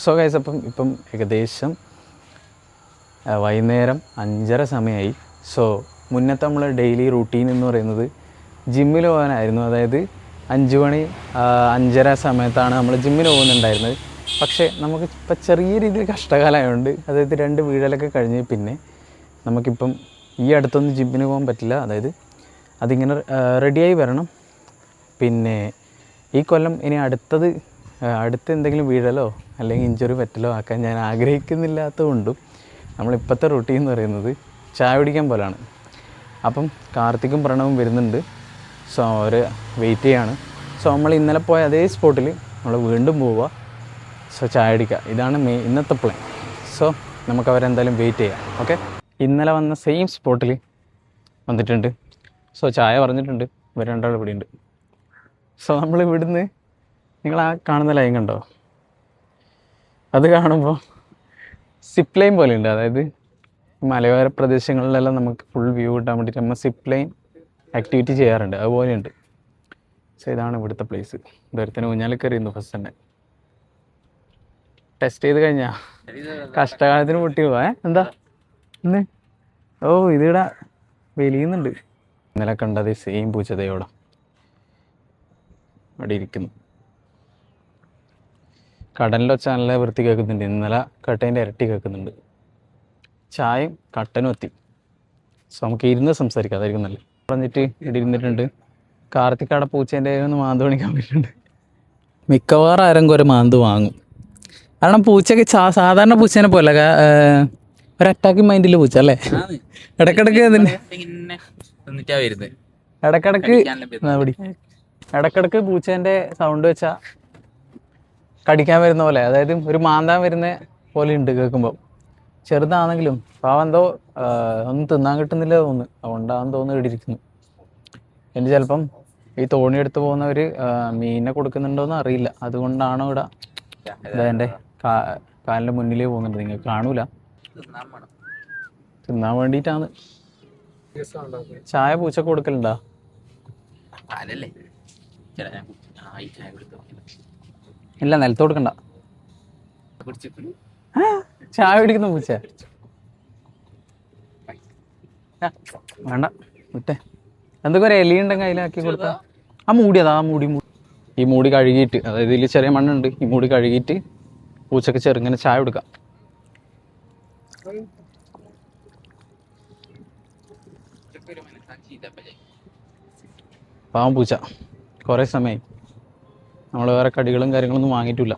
So guys ഇപ്പം ഏകദേശം വൈകുന്നേരം 5:30 സമയമായി. സോ മുന്നത്തെ നമ്മൾ ഡെയിലി റൂട്ടീൻ എന്ന് പറയുന്നത് ജിമ്മിൽ പോകാനായിരുന്നു. അതായത് 5 മണി 5:30 സമയത്താണ് നമ്മൾ ജിമ്മിന് പോകുന്നുണ്ടായിരുന്നത്. പക്ഷേ നമുക്ക് ഇപ്പം ചെറിയ രീതിയിൽ കഷ്ടകാലമായതുകൊണ്ട്, അതായത് 2 വീഴലൊക്കെ കഴിഞ്ഞ് പിന്നെ നമുക്കിപ്പം ഈ അടുത്തൊന്നും ജിമ്മിന് പോകാൻ പറ്റില്ല. അതായത് അതിങ്ങനെ റെഡിയായി വരണം. പിന്നെ ഈ കൊല്ലം ഇനി അടുത്ത് എന്തെങ്കിലും വീഴലോ അല്ലെങ്കിൽ ഇഞ്ചുറി പറ്റലോ ആക്കാൻ ഞാൻ ആഗ്രഹിക്കുന്നില്ലാത്തതുകൊണ്ടും നമ്മളിപ്പോഴത്തെ റൂട്ടീൻ എന്ന് പറയുന്നത് ചായ കുടിക്കാൻ പോലാണ്. അപ്പം കാർത്തിക്കും പ്രണവും വരുന്നുണ്ട്. സോ അവർ വെയിറ്റ് ചെയ്യാണ്. സോ നമ്മൾ ഇന്നലെ പോയ അതേ സ്പോട്ടിൽ നമ്മൾ വീണ്ടും പോവുക. സോ ചായ അടിക്കുക. ഇതാണ് ഇന്നത്തെ പ്ലാൻ. സോ നമുക്ക് അവരെന്തായാലും വെയിറ്റ് ചെയ്യാം. ഓക്കെ, ഇന്നലെ വന്ന സെയിം സ്പോട്ടിൽ വന്നിട്ടുണ്ട്. സോ ചായ പറഞ്ഞിട്ടുണ്ട്. ഇവർ രണ്ടാൾ ഇവിടെ ഉണ്ട്. സോ നമ്മൾ ഇവിടുന്ന് നിങ്ങൾ ആ കാണുന്ന ലൈൻ കണ്ടോ? അത് കാണുമ്പോൾ സിപ്പ് ലൈൻ പോലെ ഉണ്ട്. അതായത് മലയോര പ്രദേശങ്ങളിലെല്ലാം നമുക്ക് ഫുൾ വ്യൂ കിട്ടാൻ വേണ്ടിയിട്ട് നമ്മൾ സിപ്പ് ലൈൻ ആക്ടിവിറ്റി ചെയ്യാറുണ്ട്. അതുപോലെയുണ്ട്. സോ ഇതാണ് ഇവിടുത്തെ പ്ലേസ്. ഇതൊരുത്തന്നെ ഊഞ്ഞാലിൽ കയറിയിരുന്നു ഫസ്റ്റ് തന്നെ. ടെസ്റ്റ് ചെയ്ത് കഴിഞ്ഞാൽ കഷ്ടകാലത്തിന് പൊട്ടി പോവാ. എന്താ ഇന്ന്? ഓ ഇതിവിടെ വലിയുന്നുണ്ട്. ഇന്നലെ കണ്ടത് സെയിം പൂച്ചതയോടെ അവിടെ ഇരിക്കുന്നു. കടലിലൊച്ച നല്ല വൃത്തി കേൾക്കുന്നുണ്ട്. ഇന്നലെ കട്ടേൻ്റെ ഇരട്ടി കേൾക്കുന്നുണ്ട്. ചായയും കട്ടനും എത്തി. സോ നമുക്ക് ഇരുന്ന് സംസാരിക്കാം, അതായിരിക്കും നല്ല. പറഞ്ഞിട്ട് ഇവിടെ ഇരുന്നിട്ടുണ്ട്. കാർത്തിക്കാടെ പൂച്ചേൻ്റെ ഒന്ന് മാന്ത് പണിക്കാൻ പറ്റുന്നുണ്ട്. മിക്കവാറും ആരെങ്കിലും ഒരു മാന്ത് വാങ്ങും. കാരണം പൂച്ചയ്ക്ക് സാധാരണ പൂച്ചേനെ പോലെ ഒരു അറ്റാക്കിങ് മൈൻഡിൽ പൂച്ച അല്ലേ? ഇടക്കിടക്ക് ഇടക്കിടക്ക് പൂച്ചേൻ്റെ സൗണ്ട് വെച്ചാൽ കടിക്കാൻ വരുന്ന പോലെ, അതായത് ഒരു മാന്താൻ വരുന്ന പോലെ ഉണ്ട് കേൾക്കുമ്പോൾ. ചെറുതാണെങ്കിലും പാവം എന്തോ ഒന്നും തിന്നാൻ കിട്ടുന്നില്ല തോന്നുന്നു. അതുകൊണ്ടാണെന്ന് തോന്നുന്നു ഇവിടെ ഇരിക്കുന്നു. എൻ്റെ ചിലപ്പം ഈ തോണി എടുത്ത് പോകുന്നവർ മീനിനെ കൊടുക്കുന്നുണ്ടോയെന്ന് അറിയില്ല. അതുകൊണ്ടാണോ ഇവിടെ എൻ്റെ കാലിൻ്റെ മുന്നിലേ പോകുന്നുണ്ട്. നിങ്ങൾക്ക് കാണൂല, തിന്നാൻ വേണ്ടിയിട്ടാണ്. ചായ പൂച്ച കൊടുക്കലുണ്ടോ? ഇല്ല, നിലത്ത് കൊടുക്കണ്ട. ചായ കുടിക്കുന്ന പൂച്ച വേണ്ട വിട്ടേ. എന്തൊക്കെ ഒരു എലിയുണ്ടെങ്കിൽ അതിലാക്കി കൊടുത്താൽ ആ മൂടിയതാ. ഈ മൂടി കഴുകിയിട്ട്, അതായത് ഇതിൽ ചെറിയ മണ്ണുണ്ട്, ഈ മൂടി കഴുകിയിട്ട് പൂച്ചക്ക് ചെറുങ്ങനെ ചായ കൊടുക്കാം. പാവം പൂച്ച കുറേ സമയമായി. നമ്മൾ വേറെ കടികളും കാര്യങ്ങളൊന്നും വാങ്ങിയിട്ടില്ല.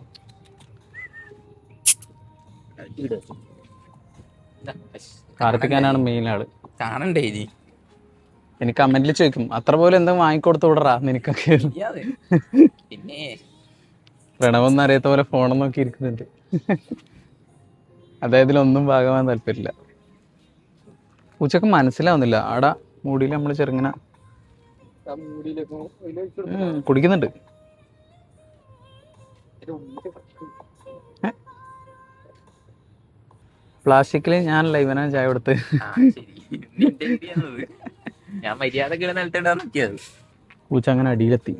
കാർത്തിക്കാനാണ് മെയിൻ ആള്. കാണണ്ടേ ഇനി? എനിക്ക് കമന്റിൽ ചോദിക്കും, അത്ര പോലെ എന്താ വാങ്ങിക്കൊടുത്ത് വിടറാ നിനക്കൊക്കെ. പിന്നെ പ്രണവൊന്നും അറിയാത്ത പോലെ ഫോണും നോക്കി ഇരിക്കുന്നുണ്ട്. അതായതിലൊന്നും ഭാഗമാകാൻ താല്പര്യമില്ല. പൂച്ചക്ക് മനസ്സിലാവുന്നില്ല. ആടാ മൂടിയിൽ നമ്മൾ ചെറുങ്ങനെ കുടിക്കുന്നുണ്ട്. പ്ലാസ്റ്റിക്കില് ഞാനല്ല ഇവനാ ചായ കൊടുത്ത്. ഞാൻ പൂച്ച അങ്ങനെ അടിയിലെത്തി.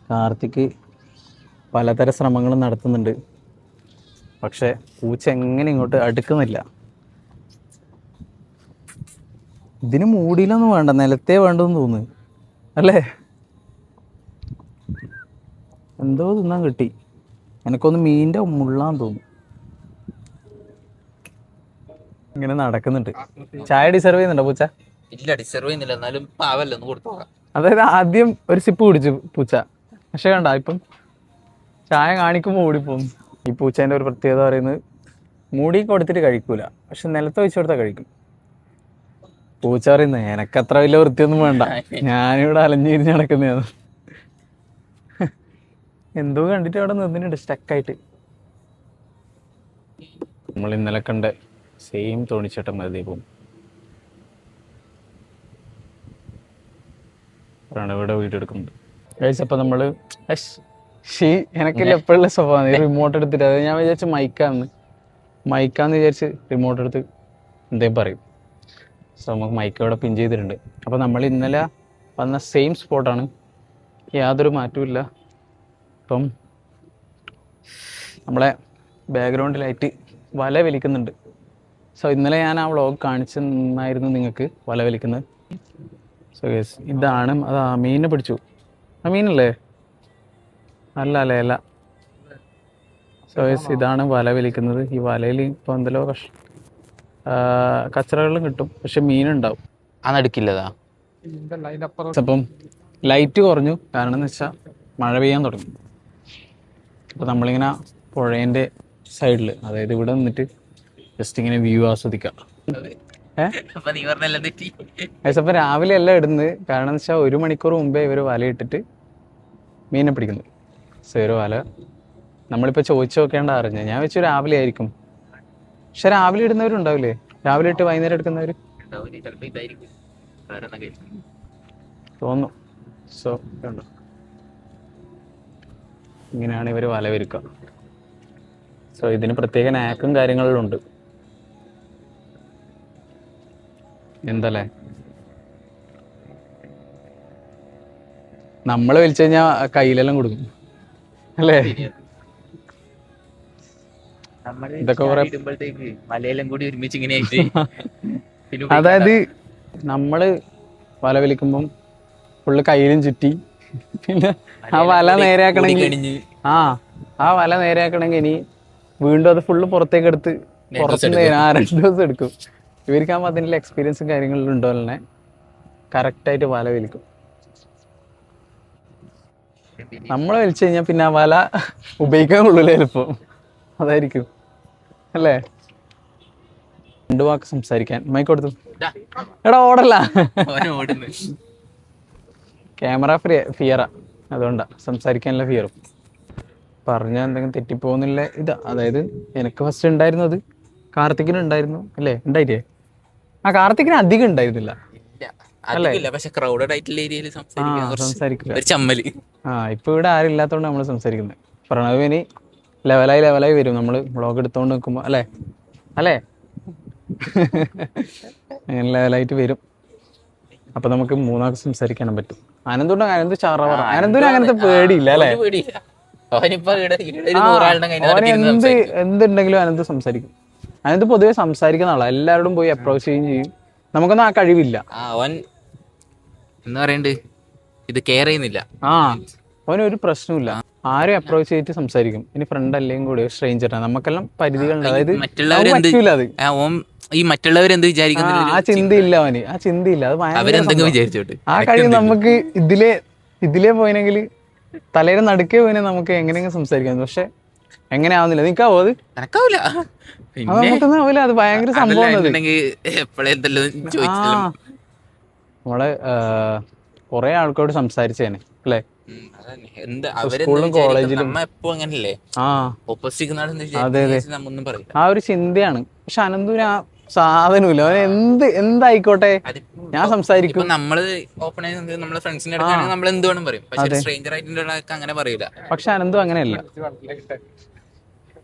കാർത്തിക് പലതര ശ്രമങ്ങളും നടത്തുന്നുണ്ട്. പക്ഷെ പൂച്ച എങ്ങനെ ഇങ്ങോട്ട് അടുക്കുന്നില്ല. ഇതിന് മൂടിയിലൊന്നും വേണ്ട, നിലത്തേ വേണ്ടെന്ന് തോന്നുന്നു അല്ലേ? എന്തോ തിന്നാൻ കിട്ടി. എനിക്കൊന്ന് മീനിൻ്റെ മുള്ളാന്ന് തോന്നുന്നു. ഇങ്ങനെ നടക്കുന്നുണ്ട്. ചായ ഡിസർവ് ചെയ്യുന്നുണ്ടോ പൂച്ച? ഇല്ല, ഡിസർവ് ചെയ്യുന്നില്ല. എന്നാലും പാവല്ലോ, ഒന്ന് കൊടുത്തു നോക്കാം. അതായത് ആദ്യം ഒരു സിപ്പ് കുടിച്ചു പൂച്ച. പക്ഷെ കണ്ട ഇപ്പം ചായ കാണിക്കുമ്പോൾ ഓടിപ്പോകും. ഈ പൂച്ചേൻ്റെ ഒരു പ്രത്യേകത പറയുന്നത് മൂടി കൊടുത്തിട്ട് കഴിക്കൂല, പക്ഷെ നിലത്ത് വെച്ച് കൊടുത്താൽ കഴിക്കും. പൂച്ച പറയുന്നത് എനക്കത്ര വലിയ വൃത്തിയൊന്നും വേണ്ട, ഞാനിവിടെ അലഞ്ഞിരിഞ്ഞ് നടക്കുന്നതാണ്. എന്തോ കണ്ടിട്ട് അവിടെ നിന്നിട്ടുണ്ട് സ്റ്റക്കായിട്ട്. നമ്മൾ ഇന്നലെ കണ്ട സെയിം തോണിച്ചേട്ടൻ മതി പോകും. പ്രണവിടെ വീഡിയോ എടുക്കുന്നുണ്ട് ഗൈസ്. അപ്പം നമ്മൾ എനക്കില്ല എപ്പോഴുള്ള സ്വഭാവം റിമോട്ട് എടുത്തിട്ട്, അത് ഞാൻ വിചാരിച്ചു മൈക്കാന്ന് വിചാരിച്ച് റിമോട്ട് എടുത്ത് എന്തേലും പറയും. സോ നമുക്ക് മൈക്ക് അവിടെ പിൻ ചെയ്തിട്ടുണ്ട്. അപ്പോൾ നമ്മൾ ഇന്നലെ വന്ന സെയിം സ്പോട്ടാണ്, യാതൊരു മാറ്റവും ഇല്ല. ഇപ്പം നമ്മളെ ബാക്ക്ഗ്രൗണ്ടിലായിട്ട് വല വലിക്കുന്നുണ്ട്. സോ ഇന്നലെ ഞാൻ ആ വ്ളോഗ് കാണിച്ചെന്നായിരുന്നു നിങ്ങൾക്ക് വല വലിക്കുന്നത്. സോ യെസ്, ഇതാണ് അത്. ആ മീനിനെ പിടിച്ചു. ആ മീനല്ലേ? അല്ല. സോ യെസ്, ഇതാണ് വല വലിക്കുന്നത്. ഈ വലയിൽ ഇപ്പോൾ എന്തെല്ലോ കച്ചറകളും കിട്ടും, പക്ഷെ മീനുണ്ടാവും. അതെടുക്കില്ലതാ. അപ്പം ലൈറ്റ് കുറഞ്ഞു, കാരണം എന്ന് വെച്ചാൽ മഴ പെയ്യാൻ തുടങ്ങി. അപ്പോൾ നമ്മളിങ്ങനെ പുഴേൻ്റെ സൈഡിൽ, അതായത് ഇവിടെ നിന്നിട്ട് ജസ്റ്റ് ഇങ്ങനെ വ്യൂ ആസ്വദിക്കാം. അപ്പം രാവിലെ എല്ലാം ഇടുന്നത്, കാരണം എന്ന് വെച്ചാൽ 1 മണിക്കൂർ മുമ്പേ ഇവർ വല ഇട്ടിട്ട് മീനെ പിടിക്കുന്നത്. സോ ഒരു വല നമ്മളിപ്പോൾ ചോദിച്ചു നോക്കേണ്ട അറിഞ്ഞു. ഞാൻ വെച്ചു രാവിലെ ആയിരിക്കും, പക്ഷെ രാവിലെ ഇടുന്നവരുണ്ടാവില്ലേ? രാവിലെ ഇട്ട് വൈകുന്നേരം എടുക്കുന്നവർ തോന്നുന്നു. സോ കണ്ടോ, ഇങ്ങനെയാണ് ഇവർ വല ഒരുക്കുക. സോ ഇതിന് പ്രത്യേക നാക്കും കാര്യങ്ങളിലും ഉണ്ട്. എന്തല്ലേ, നമ്മൾ വലിച്ചു കഴിഞ്ഞാൽ കയ്യിലെല്ലാം കൊടുക്കും അല്ലേ? ഇതൊക്കെ മലയെല്ലാം കൂടി ഒരുമിച്ച് ഇങ്ങനെ അതായത് നമ്മള് വല വലിക്കുമ്പം ഫുള്ള് കയ്യിലും ചുറ്റി, പിന്നെ ആ വല നേരെയാക്കണമെങ്കിൽ ആ വല നേരെയാക്കണമെങ്കിൽ ഇനി വീണ്ടും അത് ഫുള്ള് പുറത്തേക്ക് എടുത്ത് പുറത്തുനിന്ന് 2 ദിവസം എടുക്കും. ഇവർക്കാകുമ്പോൾ അതിൻ്റെ എക്സ്പീരിയൻസും കാര്യങ്ങളിലും ഉണ്ടോ തന്നെ കറക്റ്റായിട്ട് വല വലിക്കും. നമ്മൾ വലിച്ചു കഴിഞ്ഞാൽ പിന്നെ ആ വല ഉപയോഗിക്കാൻ കൊള്ളൂല ചിലപ്പോൾ. അതായിരിക്കും അല്ലേ? 2 വാക്ക് സംസാരിക്കാൻ മൈക്ക് കൊടുത്തു. എടാ ഓടല്ല, ക്യാമറ ഫിയറാ, അതുകൊണ്ടാ സംസാരിക്കാനുള്ള ഫിയറും. പറഞ്ഞാൽ എന്തെങ്കിലും തെറ്റിപ്പോകുന്നില്ല. ഇതാ, അതായത് എനിക്ക് ഫസ്റ്റ് ഉണ്ടായിരുന്നത് കാർത്തിക്കിന് ഉണ്ടായിരുന്നു അല്ലേ? ഉണ്ടായിട്ടേ ആ കാർത്തിക്കിന് അധികം ഉണ്ടായിരുന്നില്ല അല്ലേ? സംസാരിക്കില്ല. ഇപ്പൊ ഇവിടെ ആരും ഇല്ലാത്തതുകൊണ്ട് നമ്മൾ സംസാരിക്കുന്നത്. പ്രണവിന് ലെവലായി വരും നമ്മൾ വ്ളോഗ് എടുത്തോണ്ട് നിൽക്കുമ്പോൾ അല്ലേ? അങ്ങനെ ലെവലായിട്ട് വരും. അപ്പൊ നമുക്ക് 3 വാക്ക് സംസാരിക്കാനും പറ്റും. അനന്ത് ചാറ അനന്തിന് അങ്ങനത്തെ പേടിയില്ല അല്ലേ? എന്തുണ്ടെങ്കിലും അനന്ത് സംസാരിക്കും. അനന്ത് പൊതുവെ സംസാരിക്കുന്ന ആളാ, എല്ലാവരോടും പോയി അപ്രോച്ച് ചെയ്യും. നമുക്കൊന്നും ആ കഴിവില്ല. ഇത് കെയർ ചെയ്യുന്നില്ല. അവനൊരു പ്രശ്നമില്ല, ആരും അപ്രോച്ച് ചെയ്തിട്ട് സംസാരിക്കും. ഇനി ഫ്രണ്ട് അല്ലെങ്കിൽ കൂടി സ്ട്രേഞ്ചറാണ്, നമുക്കെല്ലാം പരിധികളുണ്ട്. അതായത് ഈ മറ്റുള്ളവരെന്ത് വിചാരിക്കുന്നു ആ ചിന്തയില്ല അവന്, ആ ചിന്തയില്ല. അത് ആ കഴിവ് നമുക്ക് ഇതിലേ പോയിനെങ്കിൽ തലേരെ നടുക്കേ പോയിനെ നമുക്ക് എങ്ങനെയെങ്കിലും സംസാരിക്കാം. പക്ഷെ എങ്ങനെ ആവുന്നില്ല, നിനക്കാവോ? അത് നമുക്കൊന്നും ആവില്ല. അത് ഭയങ്കര സംഭവം. നമ്മള് കൊറേ ആൾക്കാരോട് സംസാരിച്ചേനെ അല്ലേ? സ്കൂളിലും കോളേജിലും. അതെ, ആ ഒരു ചിന്തയാണ്. പക്ഷെ അനന്തുവിന് ആ സാധനമില്ല. അവന് എന്തായിക്കോട്ടെ ഞാൻ സംസാരിക്കും. നമ്മള് ഓപ്പൺ നമ്മളെ ഫ്രണ്ട്സിന്റെ അടുത്ത് നമ്മൾ എന്ത് വേണം പറയും, പക്ഷെ സ്ട്രേഞ്ചർ ആയിട്ട് അങ്ങനെ പറയില്ല. പക്ഷെ അനന്തു അങ്ങനെയല്ല.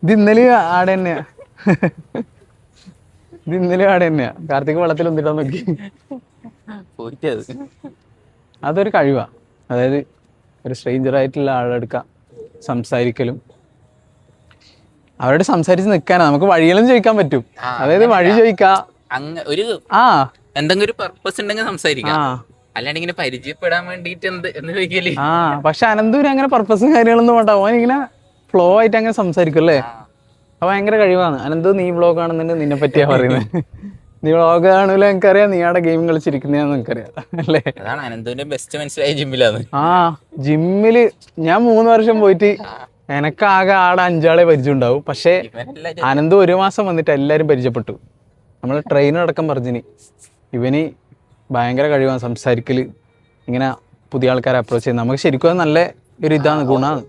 ഇത് ഇന്നലെ ആടെ തന്നെയാ, കാർത്തിക് വെള്ളത്തിൽ ഒന്നിട്ടാ നോക്കി. അതൊരു കഴിവാ. അതായത് ഒരു സ്ട്രേഞ്ചർ ആയിട്ടുള്ള ആളെടുക്കുക, സംസാരിക്കലും അവരോട് സംസാരിച്ച് നിൽക്കാനാ. നമുക്ക് വഴികളും ചോദിക്കാൻ പറ്റും. അതായത് വഴി ചോദിക്കാം, എന്തെങ്കിലും ഒരു പർപ്പസ് ഉണ്ടെങ്കിൽ സംസാരിക്കാം. അല്ലാണ്ട് ഇങ്ങനെ പരിചയപ്പെടാൻ വേണ്ടിട്ട് എന്ന് ചോദിക്കല്. പക്ഷെ അനന്തൂര് അങ്ങനെ പർപ്പസും കാര്യങ്ങളൊന്നും വേണ്ട. ഓൻ ഇങ്ങനെ ഫ്ലോ ആയിട്ട് അങ്ങനെ സംസാരിക്കും അല്ലേ? അത് ഭയങ്കര കഴിവാണ്. അനന്തു, നീ വ്ളോഗ് ആണെന്നുണ്ടെങ്കിൽ നിന്നെ പറ്റിയാ പറയുന്നത്. നീ വ്ളോഗ് ആണെങ്കിലും എനിക്കറിയാം, നീ ആടെ ഗെയിം കളിച്ചിരിക്കുന്നതാന്ന് എനിക്കറിയാം അല്ലേ? അതാണ് അനന്തുവിന്റെ ബെസ്റ്റ് മനസ്സിലായ ജിമ്മിലാണ്. ജിമ്മില് ഞാൻ 3 വർഷം പോയിട്ട് എനക്കാകെ ആടെ 5 ആളെ പരിചയം ഉണ്ടാവും. പക്ഷെ അനന്ത് 1 മാസം വന്നിട്ട് എല്ലാരും പരിചയപ്പെട്ടു. നമ്മള് ട്രെയിനർ അടക്കം പറഞ്ഞിനി ഇവന് ഭയങ്കര കഴിവാണ് സംസാരിക്കല്, ഇങ്ങനെ പുതിയ ആൾക്കാരെ അപ്രോച്ച് ചെയ്യുന്നത്. നമുക്ക് ശരിക്കും അത് നല്ല ഒരു ഇതാണ്, ഗുണമാണ്.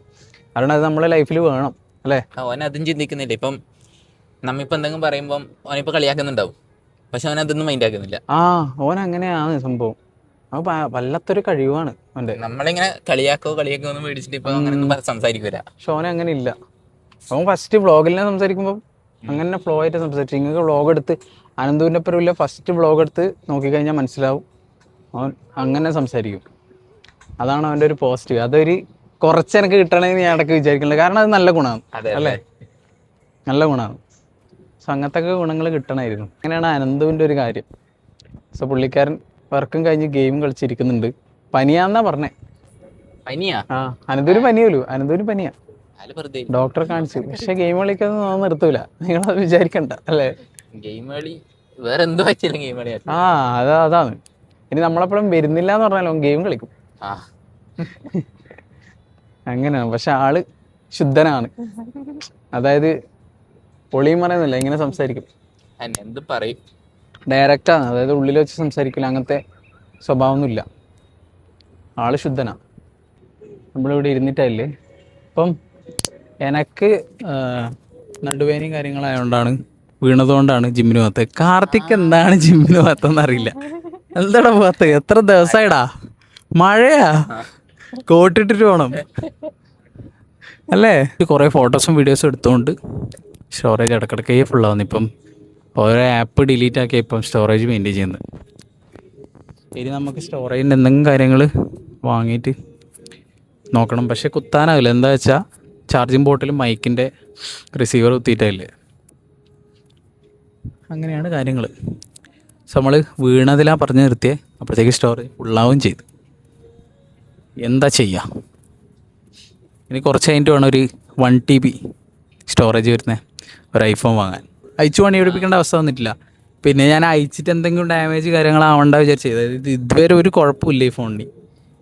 കാരണം അത് നമ്മളെ ലൈഫിൽ വേണം അല്ലേ? ഓൻ അതും ചിന്തിക്കുന്നില്ല. ഇപ്പം നമ്മിപ്പോ എന്തെങ്കിലും പറയുമ്പം ഓനിപ്പോ കളിയാക്കുന്നുണ്ടാവും, പക്ഷെ അവൻ അതൊന്നും മൈൻഡ് ആക്കുന്നില്ല. ഓൻ അങ്ങനെയാണ് സംഭവം. അത് വല്ലാത്തൊരു കഴിവാണ് അവൻ്റെ. നമ്മളിങ്ങനെ കളിയാക്കോ ഒന്നും മേടിച്ചിട്ട് ഇപ്പൊ അങ്ങനെ സംസാരിക്കൂല. പക്ഷെ ഓൻ അങ്ങനെ ഇല്ല. അവൻ ഫസ്റ്റ് വ്ളോഗിൽ സംസാരിക്കുമ്പോൾ അങ്ങനെ ഫ്ലോ ആയിട്ട് സംസാരിച്ചു. നിങ്ങൾക്ക് വ്ളോഗ് എടുത്ത് അനന്തുവിൻ്റെ ഒപ്പം ഫസ്റ്റ് വ്ളോഗ് എടുത്ത് നോക്കിക്കഴിഞ്ഞാൽ മനസ്സിലാവും അവൻ അങ്ങനെ സംസാരിക്കും. അതാണ് അവൻ്റെ ഒരു പോസിറ്റീവ്. അതൊരു കുറച്ച് എനിക്ക് കിട്ടണമെന്ന് ഞാൻ ഇടയ്ക്ക് വിചാരിക്കുന്നില്ല. കാരണം അത് നല്ല ഗുണമാണ് അല്ലേ? നല്ല ഗുണമാണ്. സോ അങ്ങനത്തെ ഒക്കെ ഗുണങ്ങൾ കിട്ടണമായിരുന്നു. അങ്ങനെയാണ് അനന്തുവിൻ്റെ ഒരു കാര്യം. സോ പുള്ളിക്കാരൻ വർക്കും കഴിഞ്ഞ് ഗെയിം കളിച്ചിരിക്കുന്നുണ്ട്. പനിയാന്നാ പറഞ്ഞേ. പനിയാ? ആ, അനന്തൂര് പനിയല്ലോ, അനന്തൂര് പനിയാ. അയാൾ വെറുതെ ഡോക്ടറെ കാണിച്ചു. പക്ഷെ ഗെയിം കളിക്കൊന്നും നിർത്തൂല, നിങ്ങളത് വിചാരിക്കണ്ട അല്ലേ. ഗെയിം കളി വേറെ എന്തോ വെച്ചാലും ഗെയിം കളി. ആ, അതാണ്. ഇനി നമ്മളെപ്പോഴും വരുന്നില്ല എന്ന് പറഞ്ഞാലോ ഗെയിം കളിക്കും. ആ അങ്ങനെയാണ്. പക്ഷെ ആള് ശുദ്ധനാണ്. അതായത് പൊളിയും പറയുന്നില്ല, ഇങ്ങനെ സംസാരിക്കും. എന്ത് പറയും, ഡയറക്റ്റാണ്. അതായത് ഉള്ളിൽ വെച്ച് സംസാരിക്കില്ല, അങ്ങനത്തെ സ്വഭാവമൊന്നുമില്ല. ആള് ശുദ്ധനാണ്. നമ്മളിവിടെ ഇരുന്നിട്ടല്ലേ. ഇപ്പം എനക്ക് നടുവേനയും കാര്യങ്ങളായതുകൊണ്ടാണ്, വീണതുകൊണ്ടാണ് ജിമ്മിന് പോകാത്തത്. കാർത്തിക് എന്താണ് ജിമ്മിന് പോകാത്തതെന്ന് അറിയില്ല. എന്താടാ പോകാത്തത്? എത്ര ദിവസമായിടാ? മഴയാ, കോട്ടിട്ടിട്ട് പോകണം അല്ലേ. കുറേ ഫോട്ടോസും വീഡിയോസും എടുത്തുകൊണ്ട് സ്റ്റോറേജ് ഇടയ്ക്കിടയ്ക്ക് ഫുള്ളാവുന്നു. ഇപ്പം ഓരോ ആപ്പ് ഡിലീറ്റ് ആക്കിയാൽ ഇപ്പം സ്റ്റോറേജ് മെയിൻറ്റെയിൻ ചെയ്യുന്നത്. ഇനി നമുക്ക് സ്റ്റോറേജിൻ്റെ എന്തെങ്കിലും കാര്യങ്ങൾ വാങ്ങിയിട്ട് നോക്കണം. പക്ഷേ കുത്താനാവില്ല. എന്താ വെച്ചാൽ ചാർജിങ് പോർട്ടിൽ മൈക്കിൻ്റെ റിസീവർ കുത്തിയിട്ടില്ലേ. അങ്ങനെയാണ് കാര്യങ്ങൾ. സോ നമ്മൾ വീണതിലാണ് പറഞ്ഞു നിർത്തിയേ. അപ്പോഴത്തേക്ക് സ്റ്റോറേജ് ഫുള്ളാവും ചെയ്തു. എന്താ ചെയ്യുക. ഇനി കുറച്ച് കഴിഞ്ഞിട്ട് വേണം ഒരു 1 TB സ്റ്റോറേജ് വരുന്ന ഒരു ഐഫോൺ വാങ്ങാൻ. അയച്ചു പണി പഠിപ്പിക്കേണ്ട അവസ്ഥ വന്നിട്ടില്ല. പിന്നെ ഞാൻ അയച്ചിട്ട് എന്തെങ്കിലും ഡാമേജ് കാര്യങ്ങളാവണ്ട വിചാരിച്ചത്. അതായത് ഇതുവരെ ഒരു കുഴപ്പമില്ല ഈ ഫോണിന്.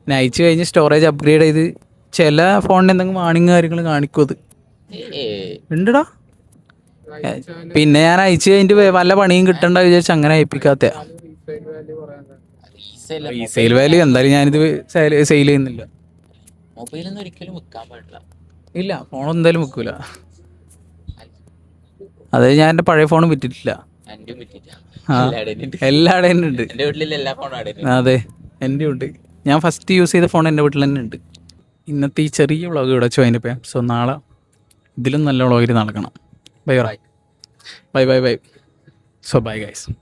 പിന്നെ അയച്ചു കഴിഞ്ഞ് സ്റ്റോറേജ് അപ്ഗ്രേഡ് ചെയ്ത് ചില ഫോണിന് എന്തെങ്കിലും വാണിങ് കാര്യങ്ങൾ കാണിക്കും. അത് ഉണ്ടടാ. പിന്നെ ഞാൻ അയച്ചു കഴിഞ്ഞിട്ട് വല്ല പണിയും കിട്ടണ്ട വിചാരിച്ച് അങ്ങനെ അയപ്പിക്കാത്ത. റീസെയിൽ വാല്യൂ എന്തായാലും ഞാനിത് സെയിൽ ചെയ്യുന്നില്ല. മൊബൈലൊന്നും ഒരിക്കലും വിൽക്കാൻ പാടില്ല. ഇല്ല, ഫോൺ എന്തായാലും വിൽക്കൂല. അത് ഞാൻ എൻ്റെ പഴയ ഫോണും വിറ്റിട്ടില്ല. എല്ലാവരുടെയും ഉണ്ട്. എൻ്റെ വീട്ടിലുള്ള എല്ലാ ഫോണും അവിടെ. അതെ, എൻ്റെ ഉണ്ട്. ഞാൻ ഫസ്റ്റ് യൂസ് ചെയ്ത ഫോൺ എൻ്റെ വീട്ടിൽ തന്നെ ഉണ്ട്. ഇന്നത്തെ ഈ ചെറിയ വ്ളോഗ് ഇവിടെ വെച്ചു അതിൻ്റെ പേം. സോ നാളെ ഇതിലും നല്ല വ്ളോഗിൽ നടക്കണം. Bye bye bye bye bye. So bye guys.